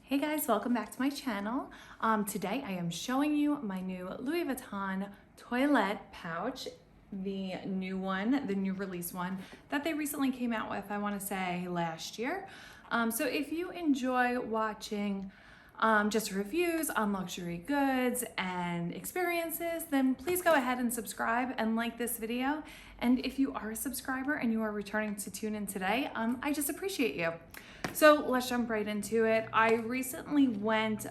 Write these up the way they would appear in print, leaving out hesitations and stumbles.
Hey guys, welcome back to my channel. Today I am showing you my new Louis Vuitton Toilette pouch, the new one, the new release one that they recently came out with, I want to say last year. So if you enjoy watching just reviews on luxury goods and experiences, then please go ahead and subscribe and like this video. And if you are a subscriber and you are returning to tune in today, I just appreciate you. So let's jump right into it. I recently went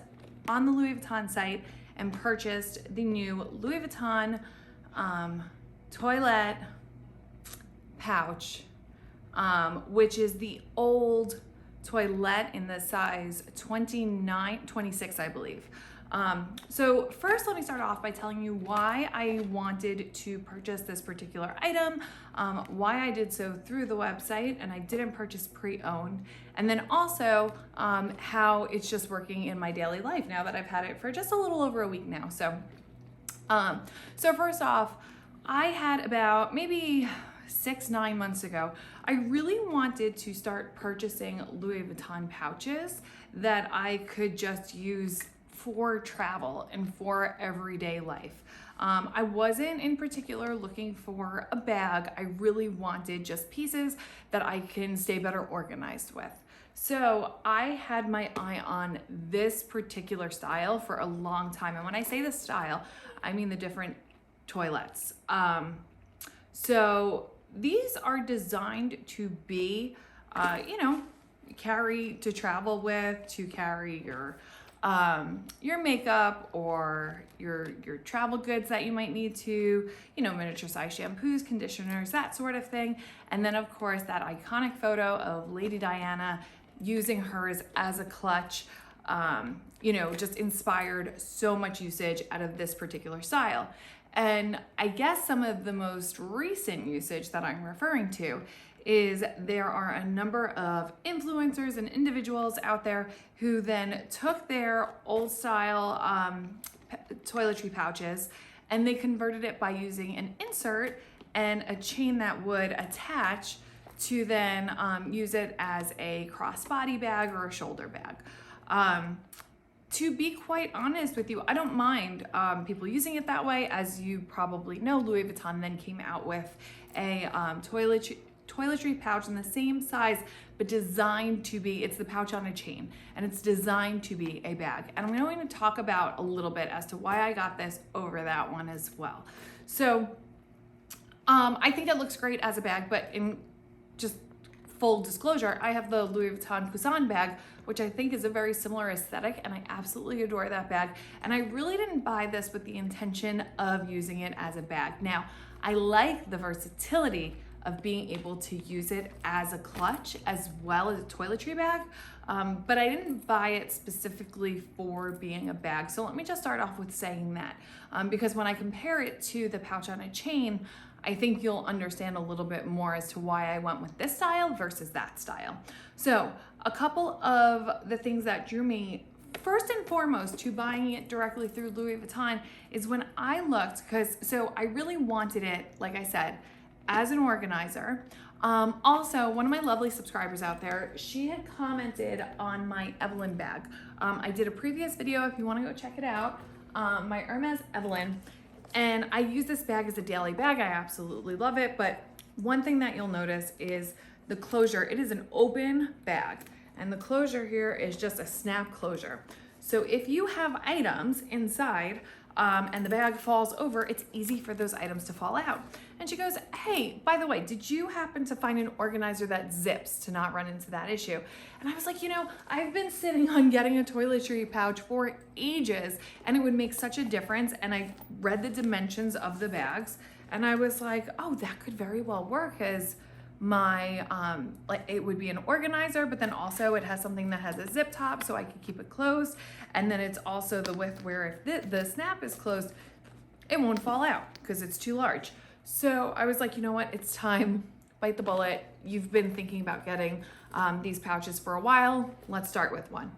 on the Louis Vuitton site and purchased the new Louis Vuitton Toilette pouch, which is the old Toilette in the size 26, I believe. So first, let me start off by telling you why I wanted to purchase this particular item, why I did so through the website and I didn't purchase pre-owned, and then also how it's just working in my daily life now that I've had it for just a little over a week now. So first off, I had about maybe 6-9 months ago, I really wanted to start purchasing Louis Vuitton pouches that I could just use for travel and for everyday life. I wasn't in particular looking for a bag. I really wanted just pieces that I can stay better organized with. So I had my eye on this particular style for a long time. And when I say the style, I mean the different toilettes. So these are designed to be, carry to travel with, to carry your makeup or your travel goods that you might need to, miniature size shampoos, conditioners, that sort of thing. And then of course that iconic photo of Lady Diana using hers as a clutch, just inspired so much usage out of this particular style. And I guess some of the most recent usage that I'm referring to is there are a number of influencers and individuals out there who then took their old style toiletry pouches and they converted it by using an insert and a chain that would attach to then use it as a crossbody bag or a shoulder bag. To be quite honest with you, I don't mind people using it that way. As you probably know, Louis Vuitton then came out with a toiletry pouch in the same size, but designed to be, it's the pouch on a chain, and it's designed to be a bag. And I'm going to talk about a little bit as to why I got this over that one as well. So I think it looks great as a bag, but in just full disclosure, I have the Louis Vuitton Poche bag, which I think is a very similar aesthetic, and I absolutely adore that bag. And I really didn't buy this with the intention of using it as a bag. Now, I like the versatility of being able to use it as a clutch as well as a toiletry bag, but I didn't buy it specifically for being a bag. So let me just start off with saying that, because when I compare it to the pouch on a chain, I think you'll understand a little bit more as to why I went with this style versus that style. So a couple of the things that drew me first and foremost to buying it directly through Louis Vuitton is when I looked, so I really wanted it, like I said, as an organizer. Also, one of my lovely subscribers out there, she had commented on my Evelyn bag. I did a previous video, if you want to go check it out, my Hermes Evelyn. And I use this bag as a daily bag. I absolutely love it. But one thing that you'll notice is the closure. It is an open bag, and the closure here is just a snap closure. So if you have items inside and the bag falls over, it's easy for those items to fall out. And she goes, hey, by the way, did you happen to find an organizer that zips to not run into that issue? And I was like, I've been sitting on getting a toiletry pouch for ages, and it would make such a difference. And I read the dimensions of the bags, and I was like, oh, that could very well work as my, it would be an organizer, but then also it has something that has a zip top so I could keep it closed. And then it's also the width where if the snap is closed, it won't fall out because it's too large. So I was like, you know what, it's time, bite the bullet. You've been thinking about getting these pouches for a while. Let's start with one.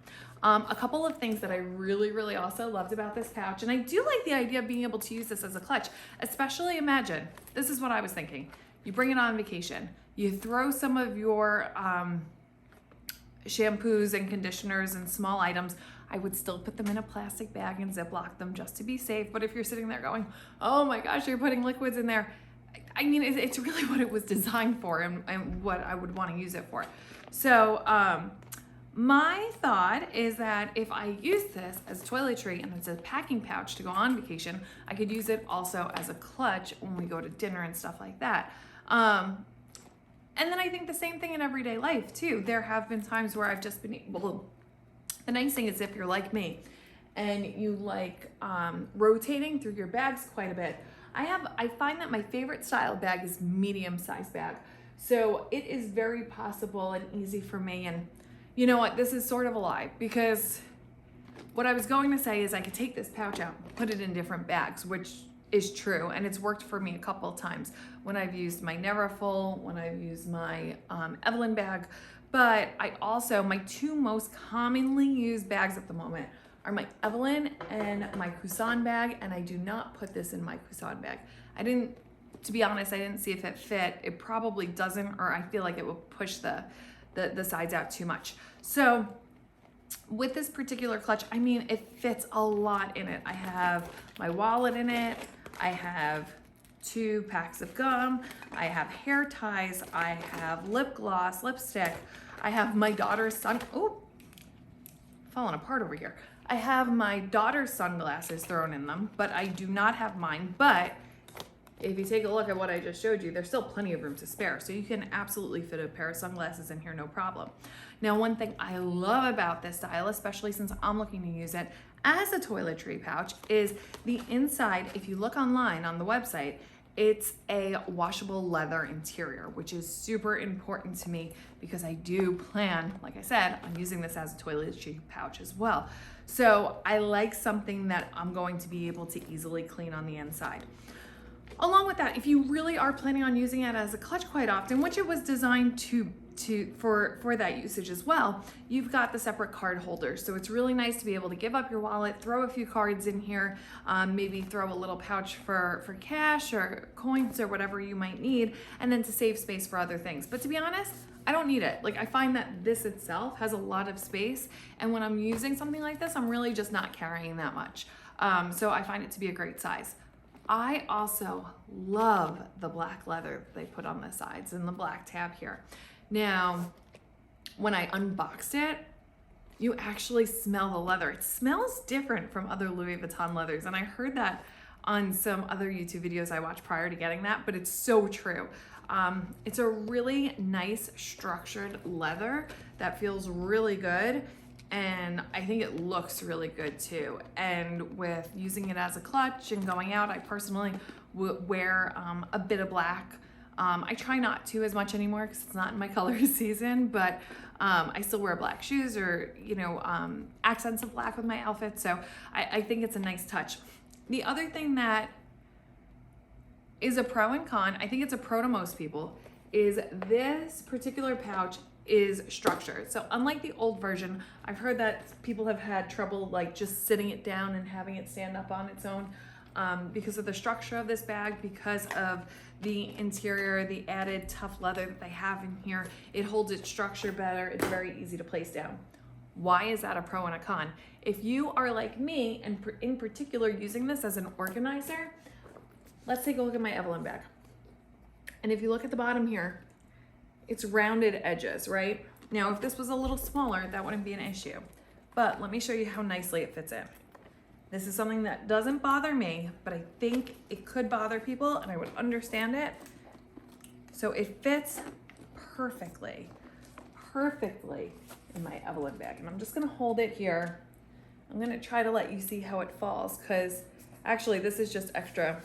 A couple of things that I really, really also loved about this pouch, and I do like the idea of being able to use this as a clutch, especially imagine, this is what I was thinking. You bring it on vacation, you throw some of your shampoos and conditioners and small items, I would still put them in a plastic bag and Ziploc them just to be safe. But if you're sitting there going, oh my gosh, you're putting liquids in there, I mean, it's really what it was designed for and what I would want to use it for. So my thought is that if I use this as toiletry and it's a packing pouch to go on vacation, I could use it also as a clutch when we go to dinner and stuff like that. And then I think the same thing in everyday life too. There have been times where I've just been, well, the nice thing is if you're like me and you like rotating through your bags quite a bit, I find that my favorite style bag is medium size bag. So it is very possible and easy for me. And you know what, this is sort of a lie, because what I was going to say is I could take this pouch out, put it in different bags, which is true. And it's worked for me a couple of times when I've used my Neverfull, when I've used my Evelyn bag. But I also, my two most commonly used bags at the moment are my Evelyn and my Cousin bag, and I do not put this in my Cousin bag. To be honest, I didn't see if it fit. It probably doesn't, or I feel like it will push the sides out too much. So with this particular clutch, I mean, it fits a lot in it. I have my wallet in it. I have 2 packs of gum. I have hair ties. I have lip gloss, lipstick. I have my daughter's falling apart over here. I have my daughter's sunglasses thrown in them, but I do not have mine. But if you take a look at what I just showed you, there's still plenty of room to spare. So you can absolutely fit a pair of sunglasses in here, no problem. Now, one thing I love about this style, especially since I'm looking to use it as a toiletry pouch, is the inside. If you look online on the website, it's a washable leather interior, which is super important to me because I do plan, like I said, on using this as a toiletry pouch as well. So I like something that I'm going to be able to easily clean on the inside. Along with that, if you really are planning on using it as a clutch quite often, which it was designed for that usage as well, you've got the separate card holders. So it's really nice to be able to give up your wallet, throw a few cards in here, maybe throw a little pouch for cash or coins or whatever you might need, and then to save space for other things. But to be honest, I don't need it. Like, I find that this itself has a lot of space, and when I'm using something like this, I'm really just not carrying that much. So I find it to be a great size. I also love the black leather they put on the sides and the black tab here. Now, when I unboxed it, you actually smell the leather. It smells different from other Louis Vuitton leathers, and I heard that on some other YouTube videos I watched prior to getting that, but it's so true. It's a really nice structured leather that feels really good, and I think it looks really good too. And with using it as a clutch and going out, I personally wear a bit of black. I try not to as much anymore because it's not in my color season, but I still wear black shoes or, accents of black with my outfit. So I think it's a nice touch. The other thing that is a pro and con, I think it's a pro to most people, is this particular pouch is structured. So unlike the old version, I've heard that people have had trouble like just sitting it down and having it stand up on its own because of the structure of this bag, because of the interior, the added tough leather that they have in here. It holds its structure better. It's very easy to place down. Why is that a pro and a con? If you are like me, and in particular using this as an organizer, let's take a look at my Evelyn bag. And if you look at the bottom here, it's rounded edges, right? Now, if this was a little smaller, that wouldn't be an issue. But let me show you how nicely it fits in. This is something that doesn't bother me, but I think it could bother people, and I would understand it. So it fits perfectly in my Evelyn bag. And I'm just gonna hold it here. I'm gonna try to let you see how it falls, because actually this is just extra.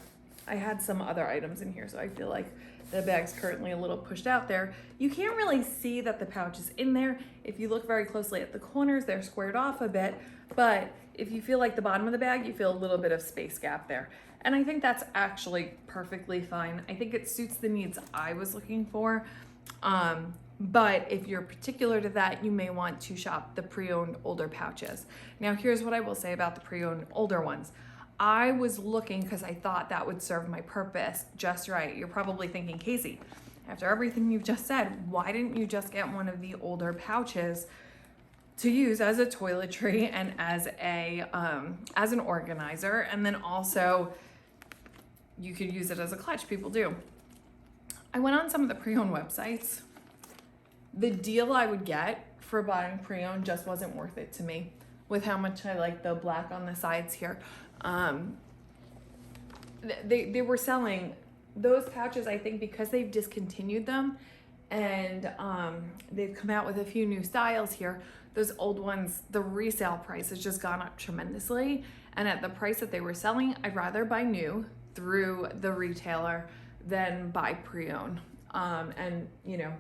I had some other items in here, so I feel like the bag's currently a little pushed out there. You can't really see that the pouch is in there. If you look very closely at the corners, they're squared off a bit, but if you feel like the bottom of the bag, you feel a little bit of space gap there. And I think that's actually perfectly fine. I think it suits the needs I was looking for. But if you're particular to that, you may want to shop the pre-owned older pouches. Now, here's what I will say about the pre-owned older ones. I was looking because I thought that would serve my purpose just right. You're probably thinking, Casey, after everything you've just said, why didn't you just get one of the older pouches to use as a toiletry and as an organizer, and then also you could use it as a clutch. People do. I went on some of the pre-owned websites. The deal I would get for buying pre-owned just wasn't worth it to me with how much I like the black on the sides here. They were selling those pouches, I think, because they've discontinued them and they've come out with a few new styles here. Those old ones, the resale price has just gone up tremendously. And at the price that they were selling, I'd rather buy new through the retailer than buy pre-owned. And you know,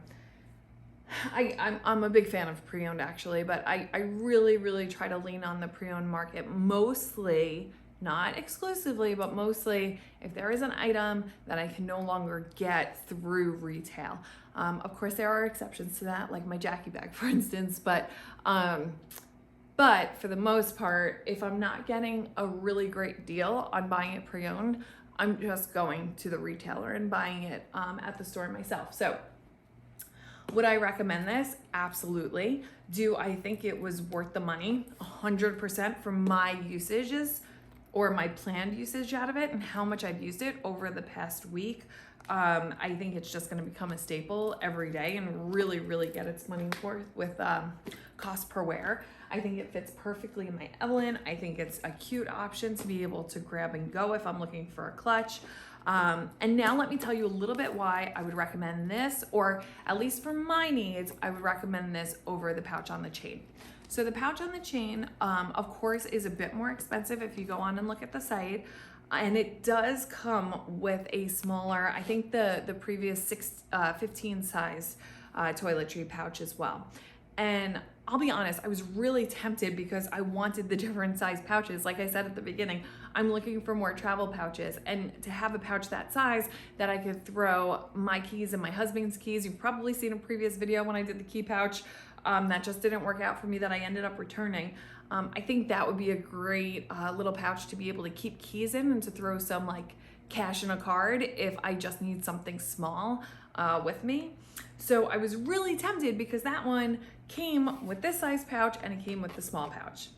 I'm a big fan of pre-owned actually, but I really try to lean on the pre-owned market, mostly, not exclusively, but mostly if there is an item that I can no longer get through retail. Of course, there are exceptions to that, like my Jackie bag, for instance, but for the most part, if I'm not getting a really great deal on buying it pre-owned, I'm just going to the retailer and buying it at the store myself. So would I recommend this? Absolutely. Do I think it was worth the money? 100% from my usages or my planned usage out of it and how much I've used it over the past week. I think it's just going to become a staple every day and really get its money worth with cost per wear. I think it fits perfectly in my Evelyn. I think it's a cute option to be able to grab and go if I'm looking for a clutch. And now let me tell you a little bit why I would recommend this, or at least for my needs, I would recommend this over the pouch on the chain. So the pouch on the chain, of course, is a bit more expensive if you go on and look at the site. And it does come with a smaller, I think the previous 15 size toiletry pouch as well. And I'll be honest, I was really tempted because I wanted the different size pouches. Like I said at the beginning, I'm looking for more travel pouches, and to have a pouch that size that I could throw my keys and my husband's keys. You've probably seen a previous video when I did the key pouch that just didn't work out for me that I ended up returning. I think that would be a great little pouch to be able to keep keys in and to throw some like cash in a card if I just need something small with me. So I was really tempted because that one came with this size pouch and it came with the small pouch.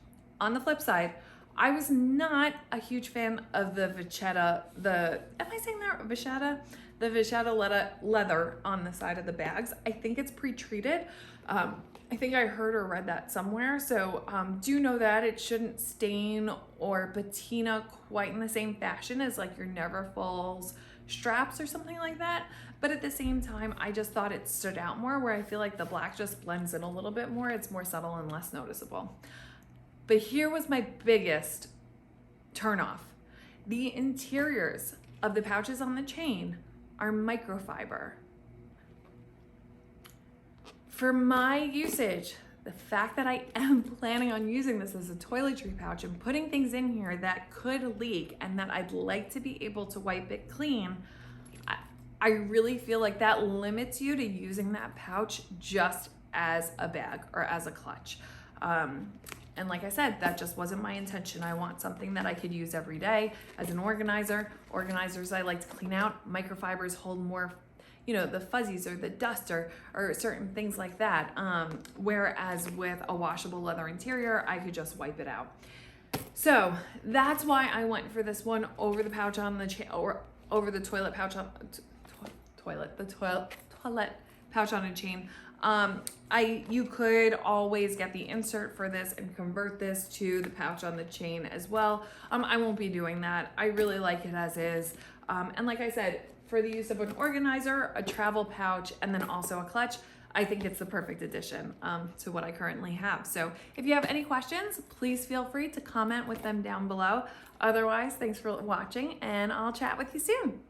On the flip side, I was not a huge fan of the Vachetta, am I saying that? Vachetta? The Vachetta leather on the side of the bags. I think it's pre-treated. I think I heard or read that somewhere. So do know that it shouldn't stain or patina quite in the same fashion as like your Neverfulls straps or something like that. But at the same time, I just thought it stood out more, where I feel like the black just blends in a little bit more. It's more subtle and less noticeable. But here was my biggest turnoff. The interiors of the pouches on the chain are microfiber. For my usage, the fact that I am planning on using this as a toiletry pouch and putting things in here that could leak and that I'd like to be able to wipe it clean, I really feel like that limits you to using that pouch just as a bag or as a clutch. And like I said, that just wasn't my intention. I want something that I could use every day as an organizer. Organizers I like to clean out. Microfibers hold more, you know, the fuzzies or the dust or certain things like that. Whereas with a washable leather interior, I could just wipe it out. So that's why I went for this one over the pouch on the chain, or over the toilet pouch on toilet pouch on a chain. You could always get the insert for this and convert this to the pouch on the chain as well. I won't be doing that. I really like it as is. And like I said, for the use of an organizer, a travel pouch, and then also a clutch, I think it's the perfect addition to what I currently have. So if you have any questions, please feel free to comment with them down below. Otherwise, thanks for watching, and I'll chat with you soon.